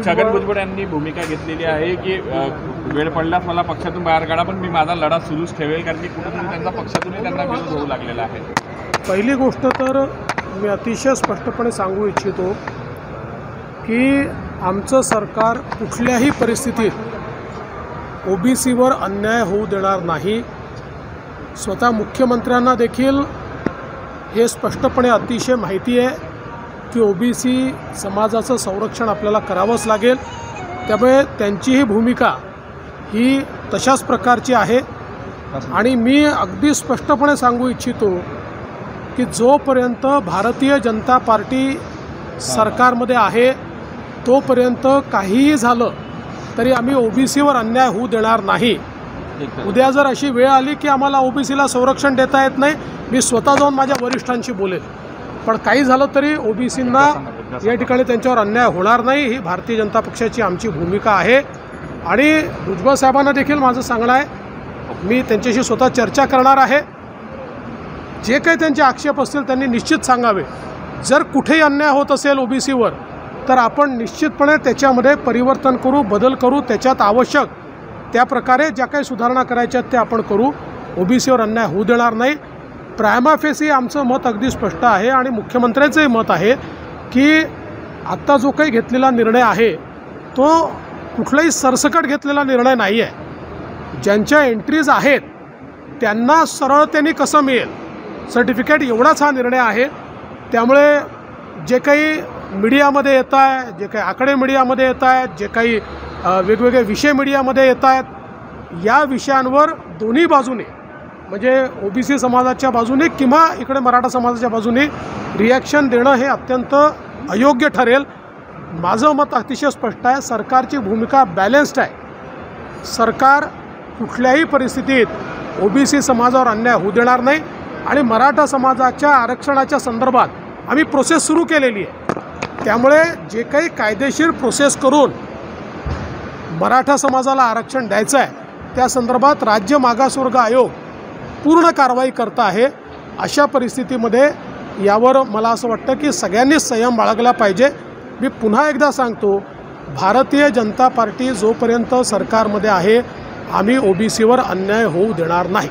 छगन भुजबळ यांनी भूमिका घेतलेली आहे की वेळ पडल्यास मला पक्षातून बाहेर काढा, पण मी माझा लढा सुरूच ठेवेल, कारण की कुठेतरी त्यांचा पक्षातूनही त्यांना विरोध होऊ लागलेला आहे. पहिली गोष्ट तर मी अतिशय स्पष्टपणे सांगू इच्छितो की आमचं सरकार कुठल्याही परिस्थितीत ओबीसीवर अन्याय होऊ देणार नाही. स्वतः मुख्यमंत्र्यांना देखील हे स्पष्टपणे अतिशय माहिती आहे की ओबीसी समाजाचं संरक्षण आपल्याला करावंच लागेल. त्यामुळे त्यांचीही भूमिका ही तशाच प्रकारची आहे. आणि मी अगदी स्पष्टपणे सांगू इच्छितो की जोपर्यंत भारतीय जनता पार्टी सरकारमध्ये आहे तोपर्यंत काहीही झालं तरी आम्ही ओबीसीवर अन्याय होऊ देणार नाही. उद्या जर अशी वेळ आली की आम्हाला ओबीसीला संरक्षण देता येत नाही, मी स्वतः जाऊन माझ्या वरिष्ठांशी बोलेल. पण काही झालं तरी ओबीसींना या ठिकाणी त्यांच्यावर अन्याय होणार नाही, ही भारतीय जनता पक्षाची आमची भूमिका आहे. आणि भुजबळ साहेबांना देखील माझं सांगणं आहे, मी त्यांच्याशी स्वतः चर्चा करणार आहे. जे काही त्यांचे आक्षेप असतील त्यांनी निश्चित सांगावे. जर कुठेही अन्याय होत असेल ओबीसीवर तर आपण निश्चितपणे त्याच्यामध्ये परिवर्तन करू, बदल करू. त्याच्यात आवश्यक त्या प्रकारे ज्या काही सुधारणा करायच्या आहेत त्या आपण करू. ओबीसीवर अन्याय होऊ देणार नाही. प्रायमा फेसी आमचं मत अगदी स्पष्ट आहे आणि मुख्यमंत्र्यांचंही मत आहे की आत्ता जो काही घेतलेला निर्णय आहे तो कुठलाही सरसकट घेतलेला निर्णय नाही आहे. ज्यांच्या एंट्रीज आहेत त्यांना सरळ त्यांनी कसं मिळेल सर्टिफिकेट, एवढाच हा निर्णय आहे. त्यामुळे जे काही मीडियामध्ये येत आहे, जे काही आकडे मीडियामध्ये येत आहेत, जे काही वेगवेगळे विषय मीडियामध्ये येत आहेत, या विषयांवर दोन्ही बाजूने म्हणजे ओबीसी समाजाच्या बाजूने किंवा इकडे मराठा समाजाच्या बाजूने रिॲक्शन देणं हे अत्यंत अयोग्य ठरेल. माझं मत अतिशय स्पष्ट आहे. सरकारची भूमिका बॅलन्स्ड आहे. सरकार कुठल्याही परिस्थितीत ओबीसी समाजावर अन्याय होऊ देणार नाही. आणि मराठा समाजाच्या आरक्षणाच्या संदर्भात आम्ही प्रोसेस सुरू केलेली आहे. त्यामुळे जे काही कायदेशीर प्रोसेस करून मराठा समाजाला आरक्षण द्यायचं आहे त्या संदर्भात राज्य मागासवर्ग आयोग पूर्ण कारवाई करत आहे. अशा परिस्थितीमध्ये यावर मला असं वाटतं की सगळ्यांनीच संयम बाळगला पाहिजे. मी पुन्हा एकदा सांगतो, भारतीय जनता पार्टी जोपर्यंत सरकारमध्ये आहे आम्ही ओबीसीवर अन्याय होऊ देणार नाही.